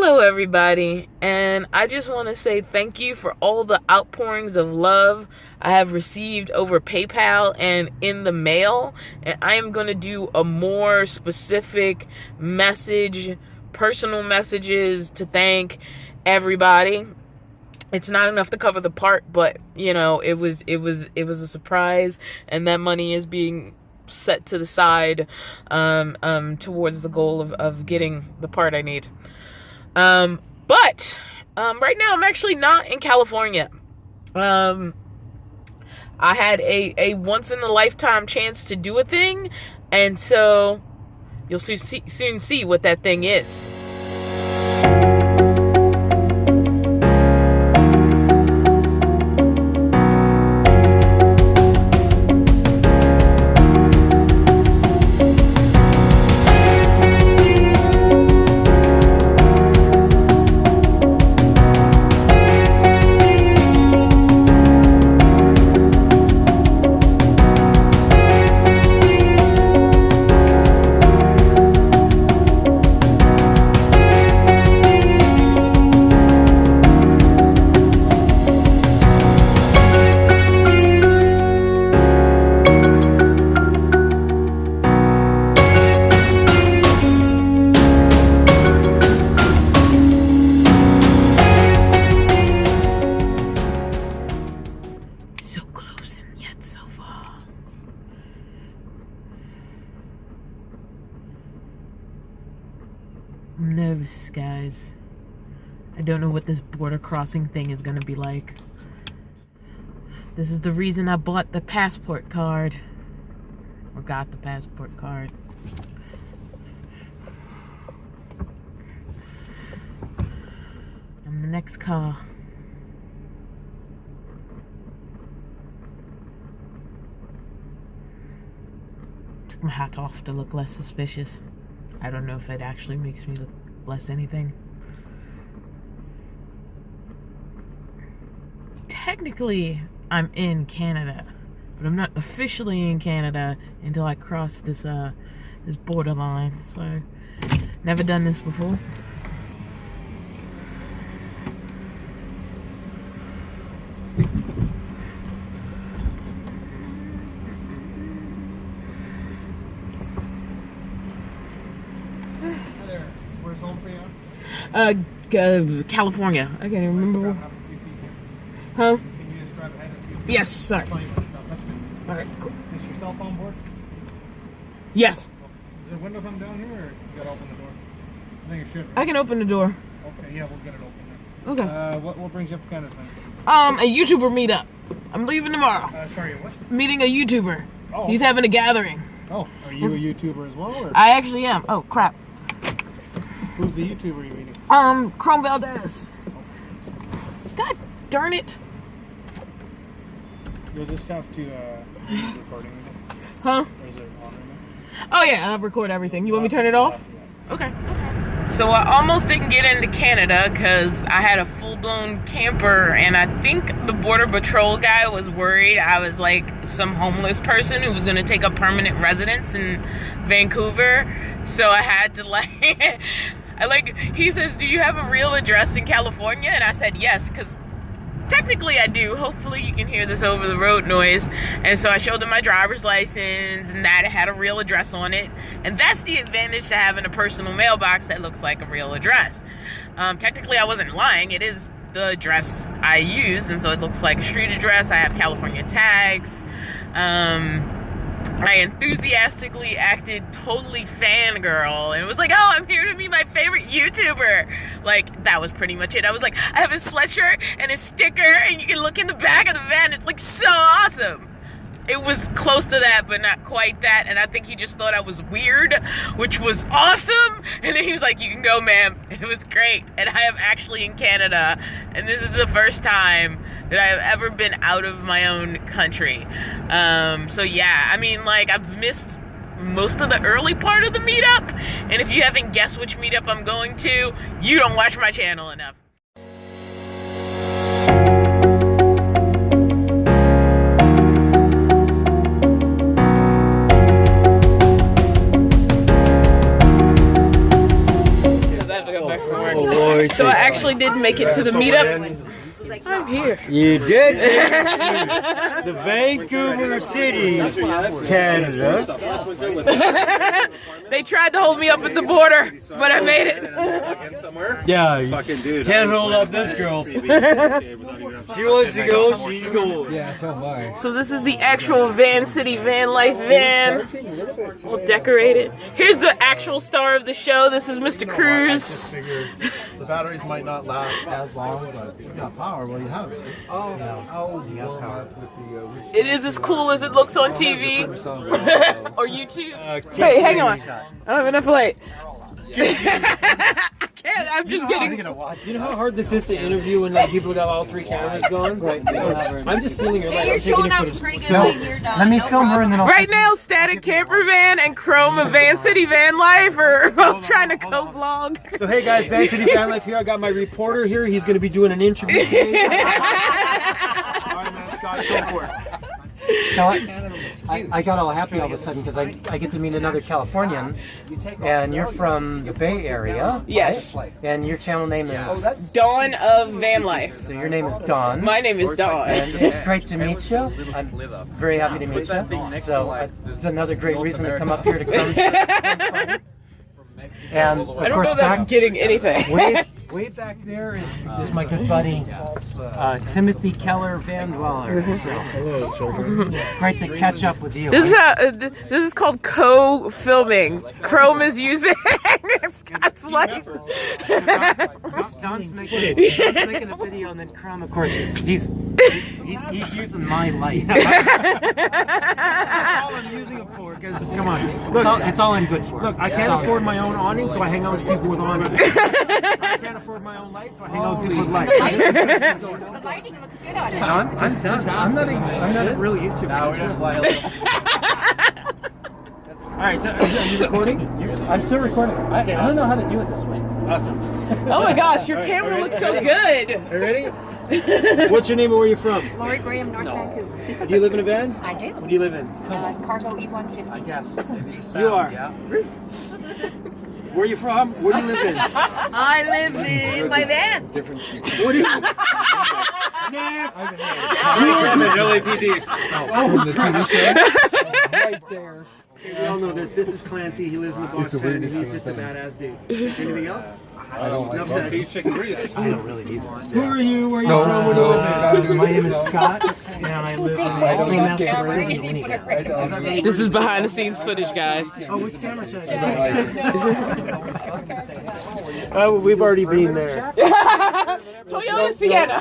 Hello everybody, and I just want to say thank you for all the outpourings of love I have received over PayPal and in the mail, and I am going to do a more specific message, personal messages to thank everybody. It's not enough to cover the part, but you know, it was a surprise, and that money is being set to the side towards the goal of getting the part I need. But right now I'm actually not in California. I had a once in a lifetime chance to do a thing, and so you'll soon see what that thing is. I'm nervous, guys. I don't know what this border crossing thing is gonna be like. This is the reason I bought the passport card. Or got the passport card. I'm the next car. Took my hat off to look less suspicious. I don't know if it actually makes me look less anything. Technically, I'm in Canada, but I'm not officially in Canada until I cross this this borderline. So, never done this before. Where's home for you? California. I can't even remember. Huh? Can you just drive ahead a few feet? Yes, sir. That's good. Alright, cool. Is your cell phone board? Yes. Does the window come down here, or you gotta open the door? I think it should. I can open the door. Okay, yeah, we'll get it open then. Okay. What brings you up to Canada then? A YouTuber meetup. I'm leaving tomorrow. Sorry, what? Meeting a YouTuber. Oh. He's having a gathering. Oh, are you a YouTuber as well, or? I actually am. Oh, crap. Who's the YouTuber you're meeting? Chrome Valdez. God darn it. You'll just have to, use recording. Huh? Or is it on right now? Oh, yeah, I record everything. You want me to turn it off? Okay. So I almost didn't get into Canada because I had a full-blown camper, and I think the Border Patrol guy was worried I was like some homeless person who was going to take up permanent residence in Vancouver. So I had to he says, do you have a real address in California? And I said yes, because technically I do. Hopefully you can hear this over the road noise. And so I showed him my driver's license and that it had a real address on it. And that's the advantage to having a personal mailbox that looks like a real address. Technically I wasn't lying. It is the address I use, and so it looks like a street address. I have California tags. I enthusiastically acted totally fangirl and was like, oh, I'm here to meet my favorite YouTuber. Like, that was pretty much it. I was like, I have a sweatshirt and a sticker, and you can look in the back of the van. It's like so awesome. It was close to that, but not quite that. And I think he just thought I was weird, which was awesome. And then he was like, you can go, ma'am. And it was great. And I am actually in Canada. And this is the first time that I have ever been out of my own country. So yeah, I mean, like, I've missed most of the early part of the meetup. And if you haven't guessed which meetup I'm going to, you don't watch my channel enough. Lord. So I actually did make it to the meetup. I'm here. You did. The Vancouver City, Canada. They tried to hold me up at the border, but I made it. Yeah, you can't hold up this girl. She wants to go, she's going. Yeah, so am I. So this is the actual Van City Vanlife van. We'll decorate it. Here's the actual star of the show. This is Mr. Cruz. The batteries might not last as long, but you got power. Well, you have it. Oh, power. It is as cool as it looks on TV or YouTube. Hey, hang on. I don't have enough light. I can't. I'm just kidding. You know how hard this is to interview when like people got all three cameras going? Right. I'm just stealing your light. You're showing up pretty good when you're done. Let me film her and then I'll... Right now, Static Camper Van and Chrome of Van City Van Life are both trying to co-vlog. So hey guys, Van City Van Life here. I got my reporter here. He's going to be doing an interview today. All right, man, Scott, go for it. So I got all happy all of a sudden because I get to meet another Californian, and you're from the Bay Area. Yes. Right? And your channel name is... Dawn of Van Life. So your name is Dawn. My name is Dawn. And it's great to meet you. I'm very happy to meet you. So it's another great reason to come up here to come. And of I don't course, know that I'm getting anything. way back there is my good buddy Timothy Keller Van Dweller. So Hello, children. great to catch up with you. This is called co-filming. Chrome is using Scott's life. Don's making a video, and then Chrome, of course, he's using my light. That's all I'm using it for. Because come on, look, it's all I'm good for. Look, I can't afford my own awning, so I hang out with people with awnings. I can't afford my own light, so I hang out with people with lights. The lighting looks good on it. I'm done. I'm not a real YouTuber. Now we're gonna fly a little. All right, so are you recording? I'm still recording. I don't know how to do it this way. Awesome. Oh my gosh, your camera looks so good. Are you ready? What's your name and where are you from? Lori Graham, North Vancouver. Do you live in a van? I do. What do you live in? Cargo E150. I guess. You are. Ruth. Where are you from? Where do you live in? I live in my van. Different street. What do you... LAPD. Oh, the TV show? Right there. We all know this. This is Clancy. He lives in the box van. He's just a badass dude. Anything else? I don't like beef chicken grease. I don't really either. Who are you? Where are you from? Where do you live? My name is Scott, and I live in the This is behind the scenes footage, guys. Oh, which camera should I Oh, we've already been there. Toyota Sienna.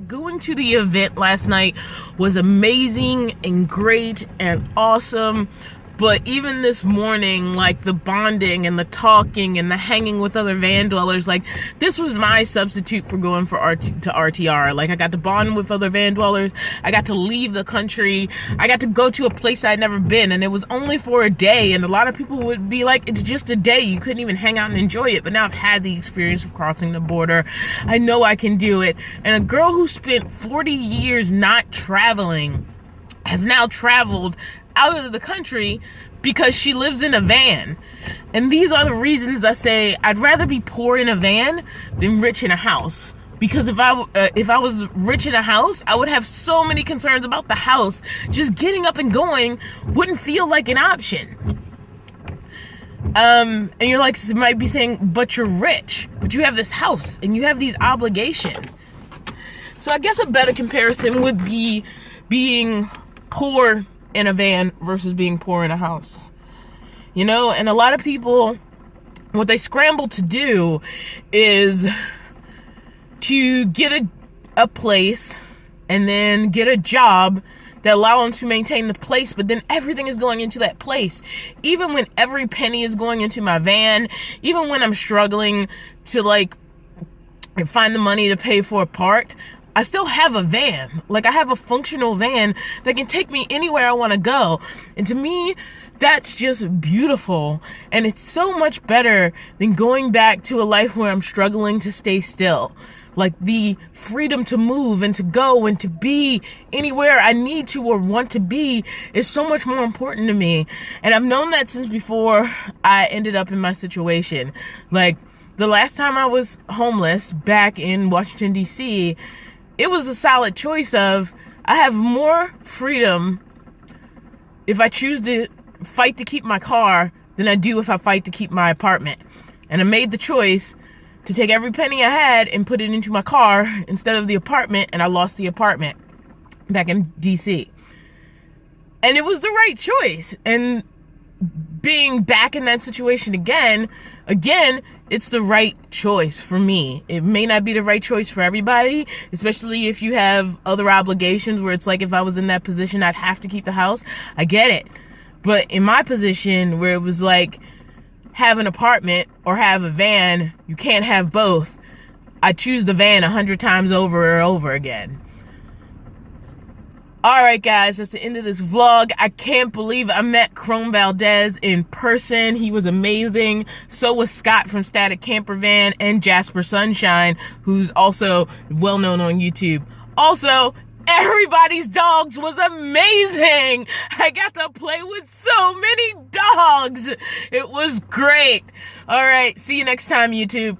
Going to the event last night was amazing and great and awesome, but even this morning, like the bonding and the talking and the hanging with other van dwellers, like this was my substitute for going to RTR. Like I got to bond with other van dwellers, I got to leave the country, I got to go to a place I'd never been, and it was only for a day, and a lot of people would be like, it's just a day, you couldn't even hang out and enjoy it. But now I've had the experience of crossing the border. I know I can do it, and a girl who spent 40 years not traveling has now traveled out of the country because she lives in a van. And these are the reasons I say I'd rather be poor in a van than rich in a house. Because if I was rich in a house, I would have so many concerns about the house. Just getting up and going wouldn't feel like an option. And you're like, you might be saying, but you're rich, but you have this house and you have these obligations. So I guess a better comparison would be being poor in a van versus being poor in a house. You know, and a lot of people what they scramble to do is to get a place and then get a job that allow them to maintain the place, but then everything is going into that place. Even when every penny is going into my van, even when I'm struggling to like find the money to pay for a part, I still have a van. Like, I have a functional van that can take me anywhere I want to go. And to me, that's just beautiful. And it's so much better than going back to a life where I'm struggling to stay still. Like, the freedom to move and to go and to be anywhere I need to or want to be is so much more important to me. And I've known that since before I ended up in my situation. Like, the last time I was homeless back in Washington, D.C., it was a solid choice of, I have more freedom if I choose to fight to keep my car than I do if I fight to keep my apartment. And I made the choice to take every penny I had and put it into my car instead of the apartment, and I lost the apartment back in DC. And it was the right choice. And being back in that situation again, it's the right choice for me. It may not be the right choice for everybody, especially if you have other obligations where it's like, if I was in that position, I'd have to keep the house. I get it. But in my position where it was like, have an apartment or have a van, you can't have both, I choose the van 100 times over and over again. Alright guys, that's the end of this vlog. I can't believe I met Chrome Valdez in person. He was amazing. So was Scott from Static Camper Van and Jasper Sunshine, who's also well known on YouTube. Also, everybody's dogs was amazing. I got to play with so many dogs. It was great. Alright, see you next time, YouTube.